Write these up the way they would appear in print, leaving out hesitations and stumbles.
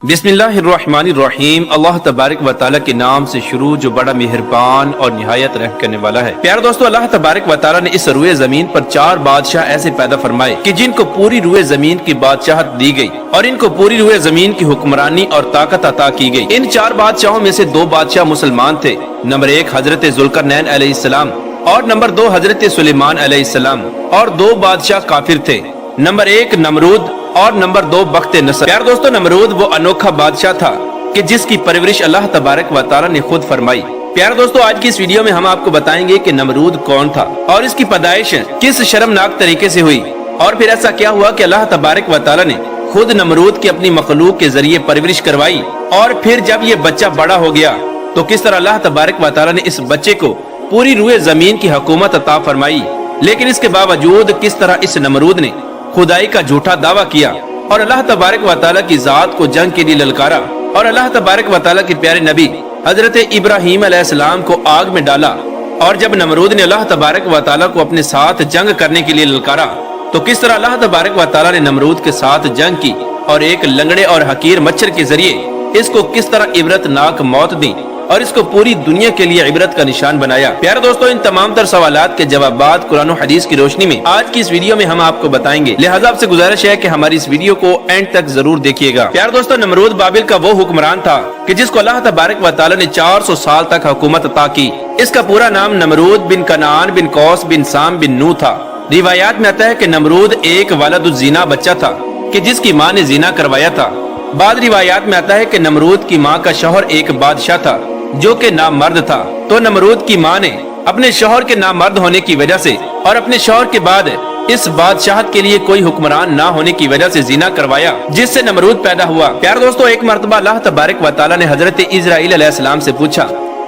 बिस्मिल्लाहिर्रहमानिर्रहीम। अल्लाह तबारक व तआला के नाम से शुरू जो बड़ा मेहरबान और निहायत रहम करने वाला है। प्यारे दोस्तों, अल्लाह तबारक व तआला ने इस रुए जमीन पर 4 बादशाह ऐसे पैदा फरमाए कि जिनको पूरी रुए जमीन की बादशाहत दी गई और इनको पूरी रुए जमीन की हुक्मरानी और ताकत अता की गई। इन 4 बादशाहों में से 2 बादशाह मुसलमान थे। नंबर 1 हजरत जुल्करनैन अलैहिस्सलाम और नंबर 2 हजरत सुलेमान अलैहिस्सलाम, और 2 बादशाह काफिर थे। नंबर 1 नमरूद और नंबर 2 बख्त नसर। यार दोस्तों, नमरूद वो अनोखा बादशाह था कि जिसकी परवरिश अल्लाह तबारक व तआला ने खुद फरमाई। प्यारे दोस्तों, आज की इस वीडियो में हम आपको बताएंगे कि नमरूद कौन था और इसकी पैदाइश किस शर्मनाक तरीके से हुई, और फिर ऐसा क्या हुआ कि अल्लाह तबारक व तआला ने खुद नमरूद की अपनी मखलूक के जरिए परवरिश करवाई, और फिर जब ये बच्चा बड़ा हो गया तो किस तरह अल्लाह तबारक व तआला ने इस बच्चे को पूरी रुए जमीन की हुकूमत अता फरमाई। लेकिन इसके बावजूद किस तरह इस नमरूद ने खुदाई का झूठा दावा किया और अल्लाह तबारक व तआला की जात को जंग के लिए ललकारा, और अल्लाह तबारक व तआला के प्यारे नबी हजरत इब्राहीम अलैहिस्सलाम को आग में डाला। और जब नमरूद ने अल्लाह तबारक व तआला को अपने साथ जंग करने के लिए ललकारा तो किस तरह अल्लाह तबारक व तआला ने नमरूद के साथ जंग की और एक लंगड़े और हकीर मच्छर के जरिए इसको किस तरह इबरतनाक मौत दी और इसको पूरी दुनिया के लिए इबरत का निशान बनाया। प्यारे दोस्तों, इन तमाम तर सवालात के जवाबात कुरान और हदीस की रोशनी में आज की इस वीडियो में हम आपको बताएंगे। लिहाजा आपसे गुजारिश है कि हमारी इस वीडियो को एंड तक जरूर देखिएगा। प्यारे दोस्तों, नमरूद बाबिल का वो हुक्मरान था कि जिसको अल्लाह तबारक व तआला ने 400 साल तक हुकूमत अता की। इसका पूरा नाम नमरूद बिन कनान बिन कौस बिन साम बिन नू था। रिवायात में आता है कि नमरूद एक वलदुज़्ज़िना बच्चा था कि जिसकी माँ ने जीना करवाया था। बाद रिवायात में आता है कि नमरूद की माँ का शौहर एक बादशाह था जो कि नामर्द था। तो नमरूद की माँ ने अपने शौहर के नामर्द होने की वजह से और अपने शौहर के बाद इस बादशाहत के लिए कोई हुक्मरान ना होने की वजह से जीना करवाया, जिससे नमरूद पैदा हुआ। प्यारे दोस्तों, एक मर्तबा अल्लाह तबारक व तआला ने हजरत इजराइल अलैहिस्सलाम से पूछा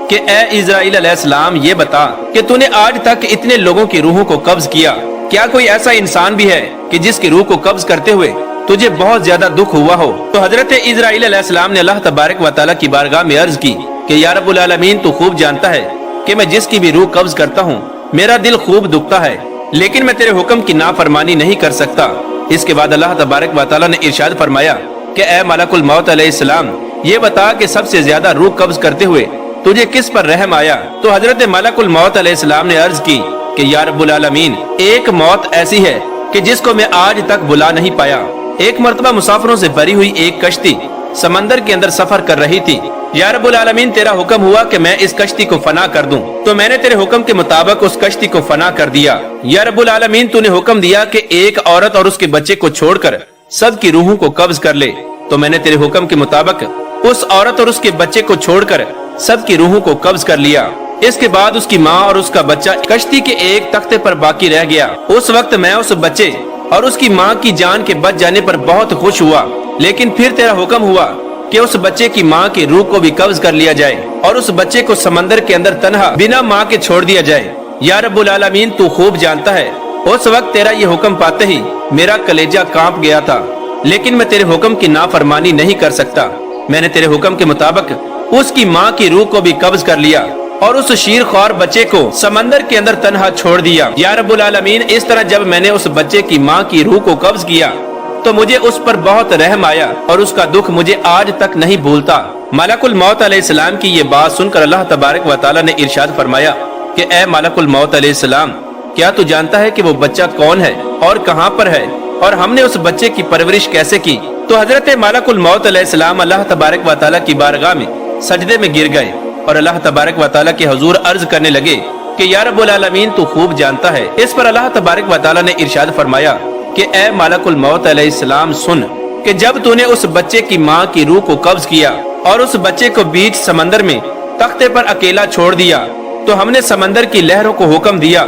कि ए इजराइल अलैहिस्सलाम, ये बता कि तूने आज तक इतने लोगों की रूहों को कब्ज किया, क्या कोई ऐसा इंसान भी है कि जिसकी रूह को कब्ज करते हुए तुझे बहुत ज्यादा दुख हुआ हो? तो हजरत इजराइल अलैहिस्सलाम ने अल्लाह तबारक व तआला की बारगाह में अर्ज की कि या रब्बुल आलमीन, तू खूब जानता है कि मैं जिसकी भी रूह कब्ज करता हूँ मेरा दिल खूब दुखता है, लेकिन मैं तेरे हुक्म की नाफरमानी नहीं कर सकता। इसके बाद अल्लाह तबारक व तआला ने इरशाद फरमाया कि ए मलकुल मौत अलैहिस्सलाम, ये बता कि सबसे ज्यादा रूह कब्ज करते हुए तुझे किस पर रहम आया? तो हजरत मलकुल मौत अलैहिस्सलाम ने अर्ज की कि या रब्बुल आलमीन, एक मौत ऐसी है कि जिसको मैं आज तक बुला नहीं पाया। एक मर्तबा मुसाफिरों से भरी हुई एक कश्ती समंदर के अंदर सफर कर रही थी। या रब्बुल आलमीन, तेरा हुक्म हुआ कि मैं इस कश्ती को फना कर दूं, तो मैंने तेरे हुक्म के मुताबिक उस कश्ती को फना कर दिया। या रब्बुल आलमीन, तूने हुक्म दिया कि एक औरत और उसके बच्चे को छोड़कर सब की रूहों को कब्ज कर ले, तो मैंने तेरे हुक्म के मुताबिक उस औरत और उसके बच्चे को छोड़कर सब की रूहों को कब्ज कर लिया। इसके बाद उसकी माँ और उसका बच्चा कश्ती के एक तख्ते पर बाकी रह गया। उस वक्त मैं उस बच्चे और उसकी माँ की जान के बच जाने पर बहुत खुश हुआ, लेकिन फिर तेरा हुक्म हुआ कि उस बच्चे की माँ की रूह को भी कब्ज कर लिया जाए और उस बच्चे को समंदर के अंदर तन्हा बिना माँ के छोड़ दिया जाए। या रब्बुल आलमीन, तू खूब जानता है उस वक्त तेरा ये हुक्म पाते ही मेरा कलेजा कांप गया था, लेकिन मैं तेरे हुक्म की नाफरमानी नहीं कर सकता। मैंने तेरे हुक्म के मुताबिक उसकी माँ की रूह को भी कब्ज कर लिया और उस शीरख्वार बच्चे को समंदर के अंदर तन्हा छोड़ दिया। या रब्बुल आलमीन, इस तरह जब मैंने उस बच्चे की माँ की रूह को कब्ज किया तो मुझे उस पर बहुत रहम आया और उसका दुख मुझे आज तक नहीं भूलता। मलकुल मौत अलैहिस्सलाम की ये बात सुनकर अल्लाह तबारक व तआला ने इरशाद फरमाया कि ए मलकुल मौत अलैहिस्सलाम, क्या तू जानता है कि वो बच्चा कौन है और कहाँ पर है और हमने उस बच्चे की परवरिश कैसे की? तो हजरत मलकुल मौत अलैहिस्सलाम अल्लाह तबारक व तआला की बारगाह में सजदे में गिर गए और अल्लाह तबारक व तआला के हुजूर अर्ज करने लगे कि या रब्बुल आलमीन, तू खूब जानता है। इस पर अल्लाह तबारक व तआला ने इरशाद फरमाया कि ए मलकुल मौत अलैहिस्सलाम, सुन कि जब तूने उस बच्चे की माँ की रूह को कब्ज किया और उस बच्चे को बीच समंदर में तख्ते पर अकेला छोड़ दिया, तो हमने समंदर की लहरों को हुक्म दिया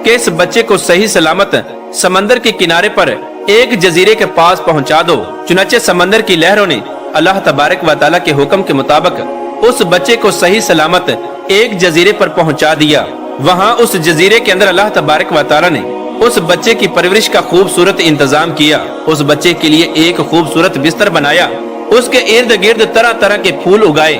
कि इस बच्चे को सही सलामत समंदर के किनारे पर एक जजीरे के पास पहुंचा दो। चुनाचे समंदर की लहरों ने अल्लाह तबारक व तआला के हुक्म के मुताबिक उस बच्चे को सही सलामत एक जजीरे पर पहुंचा दिया। वहाँ उस जजीरे के अंदर अल्लाह तबारक व तआला ने उस बच्चे की परवरिश का खूबसूरत इंतजाम किया। उस बच्चे के लिए एक खूबसूरत बिस्तर बनाया, उसके इर्द गिर्द तरह तरह के फूल उगाए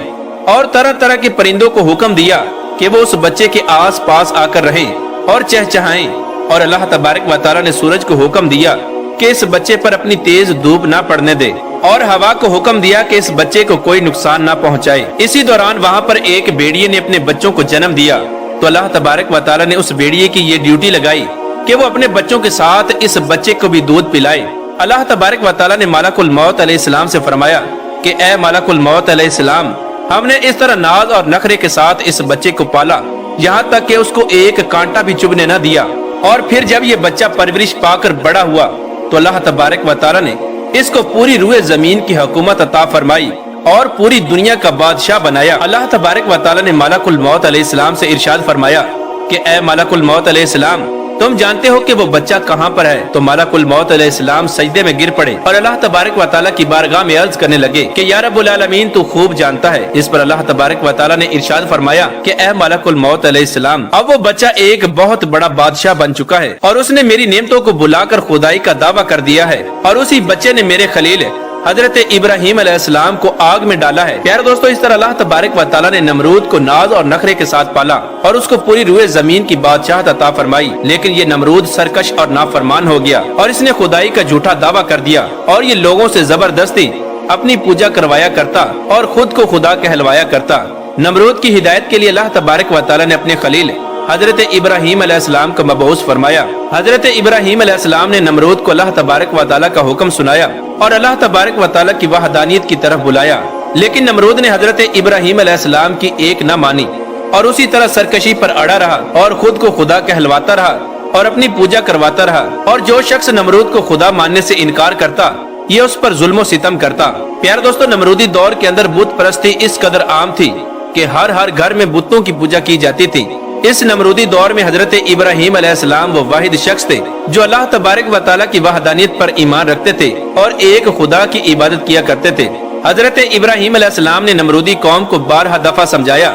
और तरह तरह के परिंदों को हुक्म दिया कि वो उस बच्चे के आस पास आकर रहें और चहचहाएं। और अल्लाह तबारक व तआला ने सूरज को हुक्म दिया कि इस बच्चे पर अपनी तेज धूप ना पड़ने दे और हवा को हुक्म दिया कि इस बच्चे को कोई नुकसान ना पहुंचाए। इसी दौरान वहाँ पर एक भेड़िए ने अपने बच्चों को जन्म दिया तो अल्लाह तबारक व तआला ने उस भेड़िए की ये ड्यूटी लगाई कि वो अपने बच्चों के साथ इस बच्चे को भी दूध पिलाए। अल्लाह तबारक व तआला ने मलकुल मौत अलैहिस्सलाम से फरमाया कि ए मलकुल मौत अलैहिस्सलाम, हमने इस तरह नाज और नखरे के साथ इस बच्चे को पाला यहाँ तक कि उसको एक कांटा भी चुभने न दिया। और फिर जब ये बच्चा परवरिश पाकर बड़ा हुआ तो अल्लाह तबारक व तआला ने इसको पूरी रूए जमीन की हुकूमत अता फरमाई और पूरी दुनिया का बादशाह बनाया। अल्लाह तबारक व तआला ने मलकुल मौत अलैहिस्सलाम से इरशाद फरमाया कि ए मलकुल मौत अलैहिस्सलाम, तुम जानते हो कि वो बच्चा कहाँ पर है? तो मलकुल मौत अलैहिस्सलाम सजदे में गिर पड़े और अल्लाह तबारक व तआला की बारगाह में अर्ज करने लगे कि या रब्बुल आलमीन, तू खूब जानता है। इस पर अल्लाह तबारक व तआला ने इरशाद फरमाया कि ए मलकुल मौत अलैहिस्सलाम, अब वो बच्चा एक बहुत बड़ा बादशाह बन चुका है और उसने मेरी नेमतों को बुलाकर खुदाई का दावा कर दिया है और उसी बच्चे ने मेरे खलील हजरत इब्राहिम अलैहिस्सलाम को आग में डाला है। प्यारे दोस्तों, इस तरह अल्लाह तबारक व तआला ने नमरूद को नाज और नखरे के साथ पाला और उसको पूरी रूए जमीन की बादशाहत अता फरमाई। लेकिन ये नमरूद सरकश और नाफरमान हो गया और इसने खुदाई का झूठा दावा कर दिया और ये लोगों से जबरदस्ती अपनी पूजा करवाया करता और खुद को खुदा कहलवाया करता। नमरूद की हिदायत के लिए अल्लाह तबारक व तआला ने अपने खलील हजरत इब्राहिम अलैहिस्सलाम को मबऊस फरमाया। हजरत इब्राहिम अलैहिस्सलाम ने नमरूद को अल्लाह तबारक व तआला का हुक्म सुनाया और अल्लाह तबारक व तआला की वहदानियत की तरफ बुलाया। लेकिन नमरूद ने हजरत इब्राहिम अलैहिस्सलाम की एक न मानी और उसी तरह सरकशी पर अड़ा रहा और खुद को खुदा कहलवाता रहा और अपनी पूजा करवाता रहा। और जो शख्स नमरूद को खुदा मानने से इनकार करता, ये उस पर जुल्म सितम करता। प्यारे दोस्तों, नमरूदी दौर के अंदर बुत परस्ती इस कदर आम थी कि हर घर में बुतों की पूजा की जाती थी। इस नमरूदी दौर में हजरत इब्राहिम अलैहिस्सलाम वो वाहिद शख्स थे जो अल्लाह तबारक व तआला की वहदानियत पर ईमान रखते थे और एक खुदा की इबादत किया करते थे। हजरत इब्राहिम अलैहिस्सलाम ने नमरूदी कौम को 12 दफा समझाया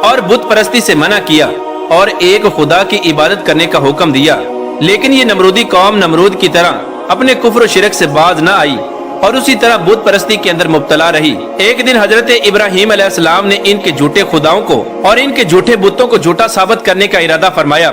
और बुत परस्ती से मना किया और एक खुदा की इबादत करने का हुक्म दिया। लेकिन ये नमरूदी कौम नमरूद की तरह अपने कुफ्र शिरक से बाज न आई और उसी तरह बुत परस्ती के अंदर मुब्तला रही। एक दिन हजरत इब्राहिम अलैहिस्सलाम ने इनके झूठे खुदाओं को और इनके झूठे बुतों को झूठा साबित करने का इरादा फरमाया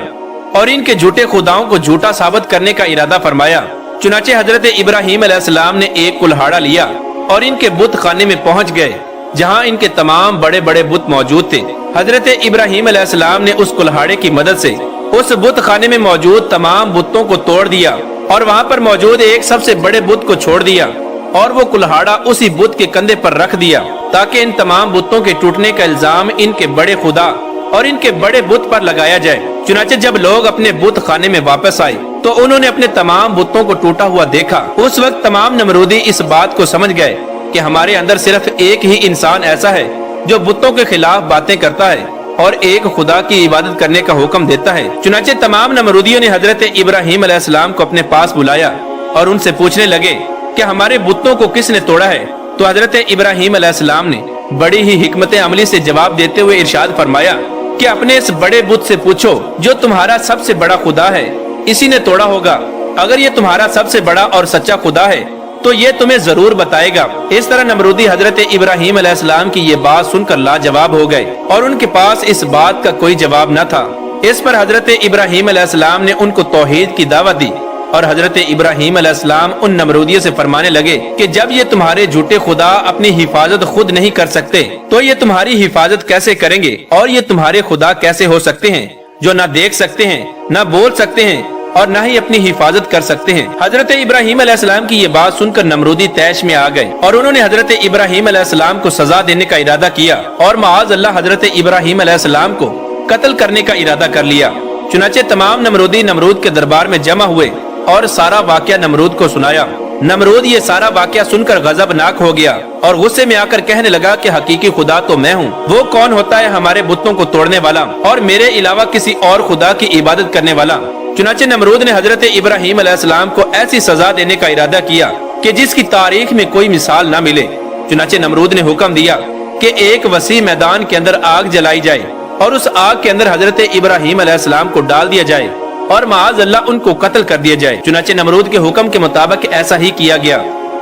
और इनके झूठे खुदाओं को झूठा साबित करने का इरादा फरमाया। चुनाचे हजरत इब्राहिम अलैहिस्सलाम ने एक कुल्हाड़ा लिया और इनके बुत खाने में पहुंच गए जहां इनके तमाम बड़े बड़े बुत मौजूद थे। हजरत इब्राहिम अलैहिस्सलाम ने उस कुल्हाड़े की मदद से उस बुत खाने में मौजूद तमाम बुतों को तोड़ दिया और वहां पर मौजूद एक सबसे बड़े बुत को छोड़ दिया और वो कुल्हाड़ा उसी बुत के कंधे पर रख दिया ताकि इन तमाम बुतों के टूटने का इल्जाम इनके बड़े खुदा और इनके बड़े बुत पर लगाया जाए। चुनाचे जब लोग अपने बुत खाने में वापस आए तो उन्होंने अपने तमाम बुतों को टूटा हुआ देखा। उस वक्त तमाम नमरूदी इस बात को समझ गए कि हमारे अंदर सिर्फ एक ही इंसान ऐसा है जो बुतों के खिलाफ बातें करता है और एक खुदा की इबादत करने का हुक्म देता है। चुनाचे तमाम नमरूदियों ने हजरत इब्राहिम अलैहिस्सलाम को अपने पास बुलाया और उनसे पूछने लगे कि हमारे बुतों को किसने तोड़ा है। तो हजरत इब्राहिम अलैहिस्सलाम ने बड़ी ही हिकमत अमली से जवाब देते हुए इरशाद फरमाया कि अपने इस बड़े बुत से पूछो जो तुम्हारा सबसे बड़ा खुदा है, इसी ने तोड़ा होगा। अगर ये तुम्हारा सबसे बड़ा और सच्चा खुदा है तो ये तुम्हें जरूर बताएगा। इस तरह नमरूदी हजरत इब्राहिम अलैहिस्सलाम की ये बात सुनकर लाजवाब हो गए और उनके पास इस बात का कोई जवाब न था। इस पर हजरत इब्राहिम अलैहिस्सलाम ने उनको तौहीद की दावत दी और हजरत इब्राहिम अलैहिस्सलाम उन नमरूदियों से फरमाने लगे कि जब ये तुम्हारे झूठे खुदा अपनी हिफाजत खुद नहीं कर सकते तो ये तुम्हारी हिफाजत कैसे करेंगे, और ये तुम्हारे खुदा कैसे हो सकते हैं जो न देख सकते हैं, न बोल सकते हैं और न ही अपनी हिफाजत कर सकते हैं। हजरत इब्राहिम अलैहिस्सलाम की ये बात सुनकर नमरूदी तैश में आ गए और उन्होंने हजरत इब्राहिम अलैहिस्सलाम को सजा देने का इरादा किया और माअज़ अल्लाह हजरत इब्राहिम अलैहिस्सलाम को कत्ल करने का इरादा कर लिया। चुनाचे तमाम नमरूदी नमरूद के दरबार में जमा हुए और सारा वाकया नमरूद को सुनाया। नमरूद ये सारा वाकया सुनकर गजबनाक हो गया और गुस्से में आकर कहने लगा कि हकीकी खुदा तो मैं हूँ, वो कौन होता है हमारे बुतों को तोड़ने वाला और मेरे अलावा किसी और खुदा की इबादत करने वाला। चुनाचे नमरूद ने हजरत इब्राहिम अलैहिस्सलाम को ऐसी सजा देने का इरादा किया कि जिसकी तारीख में कोई मिसाल न मिले। चुनाचे नमरूद ने हुक्म दिया कि एक वसी मैदान के अंदर आग जलाई जाए और उस आग के अंदर हजरत इब्राहिम अलैहिस्सलाम को डाल दिया जाए और माअज़ अल्लाह उनको कत्ल कर दिया जाए। चुनाचे नमरूद के हुक्म के मुताबिक ऐसा ही किया गया।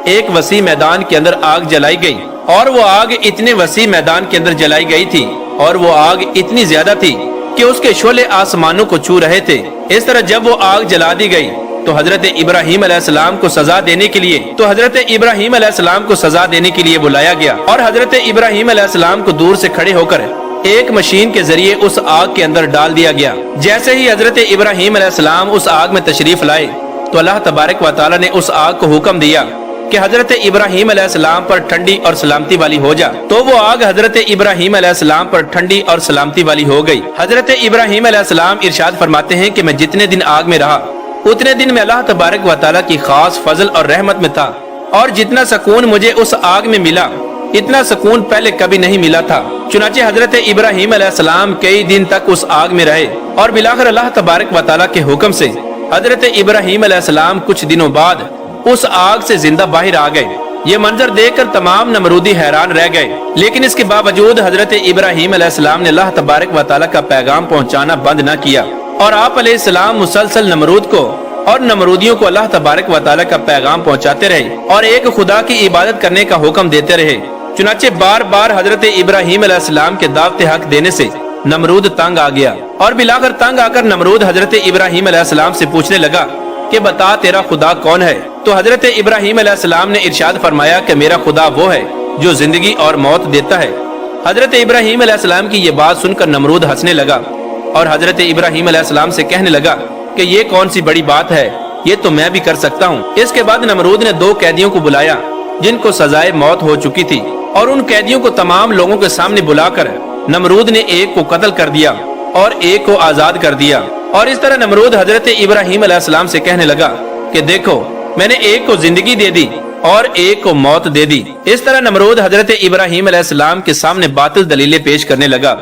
एक वसी मैदान के अंदर आग जलाई गई और वो आग इतने वसी मैदान के अंदर जलाई गई थी और वो आग इतनी ज्यादा थी कि उसके शोले आसमानों को छू रहे थे। इस तरह जब वो आग जला दी गई तो हजरत इब्राहिम अलैहिस्सलाम को सजा देने के लिए बुलाया गया और हजरत इब्राहिम अलैहिस्सलाम को दूर से खड़े होकर एक मशीन के जरिए उस आग के अंदर डाल दिया गया। जैसे ही हजरत इब्राहिम अलैहिस्सलाम उस आग में तशरीफ लाए तो अल्लाह तबारक व तआला ने उस आग को हुक्म दिया कि हजरत इब्राहिम अलैहिस्सलाम पर ठंडी और सलामती वाली हो जा। तो वो आग हजरत इब्राहिम अलैहिस्सलाम पर ठंडी और सलामती वाली हो गई। हजरत इब्राहिम अलैहिस्सलाम इरशाद फरमाते हैं कि मैं जितने दिन आग में रहा उतने दिन में अल्लाह तबारक व तआला की खास फजल और रहमत में था, और जितना सुकून मुझे उस आग में मिला इतना सुकून पहले कभी नहीं मिला था। चुनाचे हजरत इब्राहिम अलैहिस्सलाम कई दिन तक उस आग में रहे और बिलाखिर अल्लाह तबारक व तआला के हुक्म से हजरत इब्राहिम अलैहिस्सलाम कुछ दिनों बाद उस आग से जिंदा बाहर आ गए। ये मंजर देखकर तमाम नमरूदी हैरान रह गए, लेकिन इसके बावजूद हजरत इब्राहिम अलैहिस्सलाम ने अल्लाह तबारक व तआला का पैगाम पहुंचाना बंद न किया और आप अलैहिस्सलाम मुसलसल नमरूद को और नमरूदियों को अल्लाह तबारक व तआला का पैगाम पहुंचाते रहे और एक खुदा की इबादत करने का हुक्म देते रहे। चुनाचे बार बार हजरत इब्राहिम अलैहिस्सलाम के दावत हक देने से नमरूद तंग आ गया और बिलाकर तंग आकर नमरूद हजरत इब्राहिम अलैहिस्सलाम से पूछने लगा कि बता तेरा खुदा कौन है। तो हजरत इब्राहिम अलैहिस्सलाम ने इरशाद फरमाया कि मेरा खुदा वो है जो जिंदगी और मौत देता है। हजरत इब्राहिम अलैहिस्सलाम की ये बात सुनकर नमरूद हंसने लगा और हजरत इब्राहिम अलैहिस्सलाम से कहने लगा कि ये कौन सी बड़ी बात है, ये तो मैं भी कर सकता हूँ। इसके बाद नमरूद ने 2 कैदियों को बुलाया जिनको सजाए मौत हो चुकी थी और उन कैदियों को तमाम लोगों के सामने बुलाकर नमरूद ने एक को कत्ल कर दिया और एक को आजाद कर दिया। और इस तरह नमरूद हजरत इब्राहिम अलैहिस्सलाम से कहने लगा कि देखो मैंने एक को जिंदगी दे दी और एक को मौत दे दी। इस तरह नमरूद हजरत इब्राहिम अलैहिस्सलाम के सामने बातिल दलीलें पेश करने लगा।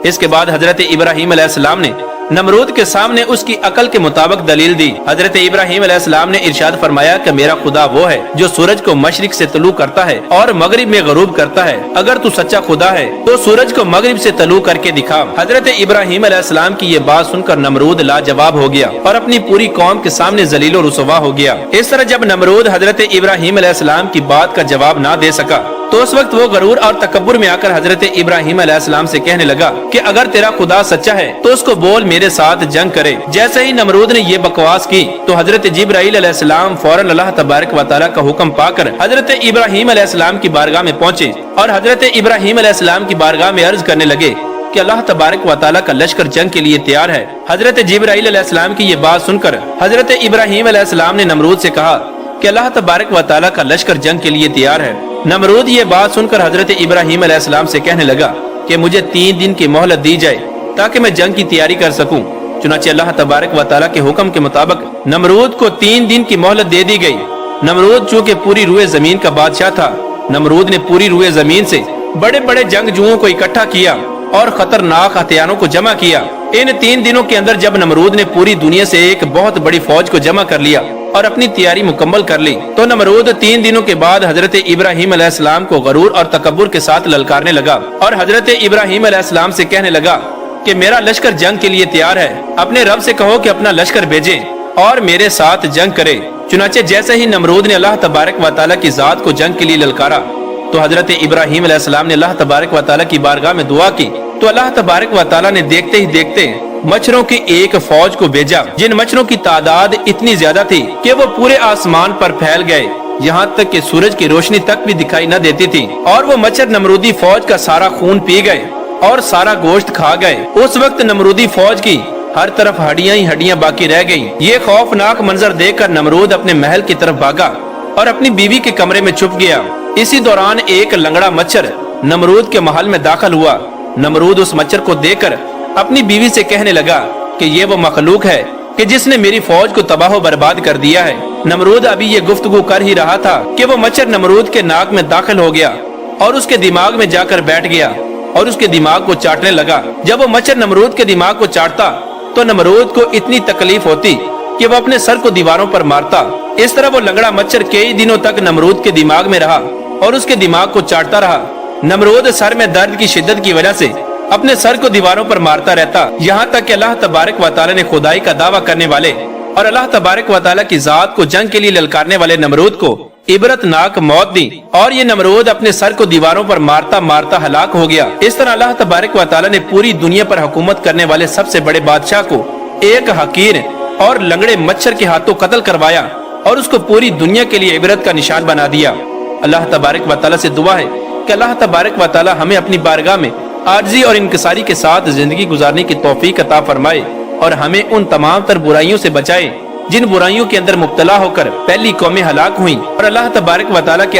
इसके बाद हजरत इब्राहिम अलैहिस्सलाम ने नमरूद के सामने उसकी अकल के मुताबिक दलील दी। हजरत इब्राहिम अलैहिस्सलाम ने इरशाद फरमाया कि मेरा खुदा वो है जो सूरज को मशरिक से तलू करता है और मगरिब में गरूब करता है। अगर तू सच्चा खुदा है तो सूरज को मगरिब से तलू करके दिखा। हजरत इब्राहिम अलैहिस्सलाम की ये बात सुनकर नमरूद लाजवाब हो गया और अपनी पूरी कौम के सामने जलील और रुसवा हो गया। इस तरह जब नमरूद हजरत इब्राहिम अलैहिस्सलाम की बात का जवाब न दे सका तो उस वक्त वो गरूर और तकब्बुर में आकर हजरत इब्राहिम अलैहिस्सलाम से कहने लगा कि अगर तेरा खुदा सच्चा है तो उसको बोल मेरे साथ जंग करे। जैसे ही नमरूद ने ये बकवास की तो हजरत जिब्राइल अलैहिस्सलाम फौरन अल्लाह तबारक व तआला का हुक्म पाकर हजरत इब्राहिम अलैहिस्सलाम की बारगाह में पहुंचे और हजरत इब्राहिम अलैहिस्सलाम की बारगाह में अर्ज करने लगे कि अल्लाह तबारक व तआला का लश्कर जंग के लिए तैयार है। हजरत जिब्राइल अलैहिस्सलाम की ये बात सुनकर हजरत इब्राहिम अलैहिस्सलाम ने नमरूद से कहा कि अल्लाह तबारक व तआला का लश्कर जंग के लिए तैयार है। नमरूद ये बात सुनकर हजरत इब्राहिम अलैहिस्सलाम से कहने लगा कि मुझे 3 दिन की मोहलत दी जाए ताकि मैं जंग की तैयारी कर सकूं। चुनाचे अल्लाह तबारक व तआला के हुक्म के मुताबिक नमरूद को 3 दिन की मोहलत दे दी गई। नमरूद चूँकि पूरी रूए जमीन का बादशाह था, नमरूद ने पूरी रूए जमीन से बड़े बड़े जंगजुओं को इकट्ठा किया और खतरनाक हथियारों को जमा किया। इन 3 दिनों के अंदर जब नमरूद ने पूरी दुनिया से एक बहुत बड़ी फौज को जमा कर लिया और अपनी तैयारी मुकम्मल कर ली तो नमरूद 3 दिनों के बाद हजरत इब्राहिम अलैहिस्सलाम को गरूर और तकब्बुर के साथ ललकारने लगा और हजरत इब्राहिम अलैहिस्सलाम से कहने लगा कि मेरा लश्कर जंग के लिए तैयार है, अपने रब से कहो कि अपना लश्कर भेजे और मेरे साथ जंग करे। चुनाचे जैसे ही नमरूद ने अल्लाह तबारक व तआला की जात को जंग के लिए ललकारा तो हजरत इब्राहिम अलैहिस्सलाम ने अल्लाह तबारक व तआला की बारगाह में दुआ की तो अल्लाह तबारक व तआला ने देखते ही देखते मच्छरों की एक फौज को भेजा जिन मच्छरों की तादाद इतनी ज्यादा थी कि वो पूरे आसमान पर फैल गए, यहाँ तक कि सूरज की रोशनी तक भी दिखाई न देती थी। और वो मच्छर नमरूदी फौज का सारा खून पी गए और सारा गोश्त खा गए। उस वक्त नमरूदी फौज की हर तरफ हड्डियां ही हड्डियां बाकी रह गईं। ये खौफनाक मंजर देखकर नमरूद अपने महल की तरफ भागा और अपनी बीवी के कमरे में छुप गया। इसी दौरान एक लंगड़ा मच्छर नमरूद के महल में दाखिल हुआ। नमरूद उस मच्छर को देखकर अपनी बीवी से कहने लगा कि ये वो मखलूक है कि जिसने मेरी फौज को तबाह बर्बाद कर दिया है। नमरूद अभी ये गुफ्तगू कर ही रहा था कि वो मच्छर नमरूद के नाक में दाखिल हो गया और उसके दिमाग में जाकर बैठ गया और उसके दिमाग को चाटने लगा। जब वो मच्छर नमरूद के दिमाग को चाटता तो नमरूद को इतनी तकलीफ होती कि वो अपने सर को दीवारों पर मारता। इस तरह वो लंगड़ा मच्छर कई दिनों तक नमरूद के दिमाग में रहा और उसके दिमाग को चाटता रहा। नमरूद सर में दर्द की शिद्दत की वजह से अपने सर को दीवारों पर मारता रहता, यहाँ तक कि अल्लाह तबारक व तआला ने खुदाई का दावा करने वाले और अल्लाह तबारक व तआला की जात को जंग के लिए ललकारने वाले नमरूद को इबरतनाक मौत दी और ये नमरूद अपने सर को दीवारों पर मारता मारता हलाक हो गया। इस तरह अल्लाह तबारक व तआला ने पूरी दुनिया पर हुकूमत करने वाले सबसे बड़े बादशाह को एक हकीर اور لنگڑے مچھر کے ہاتھوں قتل کروایا اور اس کو پوری دنیا کے لیے عبرت کا نشان بنا دیا۔ اللہ تبارک و تعالیٰ سے دعا ہے کہ اللہ تبارک و تعالیٰ ہمیں اپنی بارگاہ میں عاجزی اور انکساری کے ساتھ زندگی گزارنے کی توفیق عطا فرمائے اور ہمیں ان تمام تر برائیوں سے بچائے جن برائیوں کے اندر مبتلا ہو کر پہلی قومیں ہلاک ہوئیں اور اللہ تبارک و تعالیٰ کے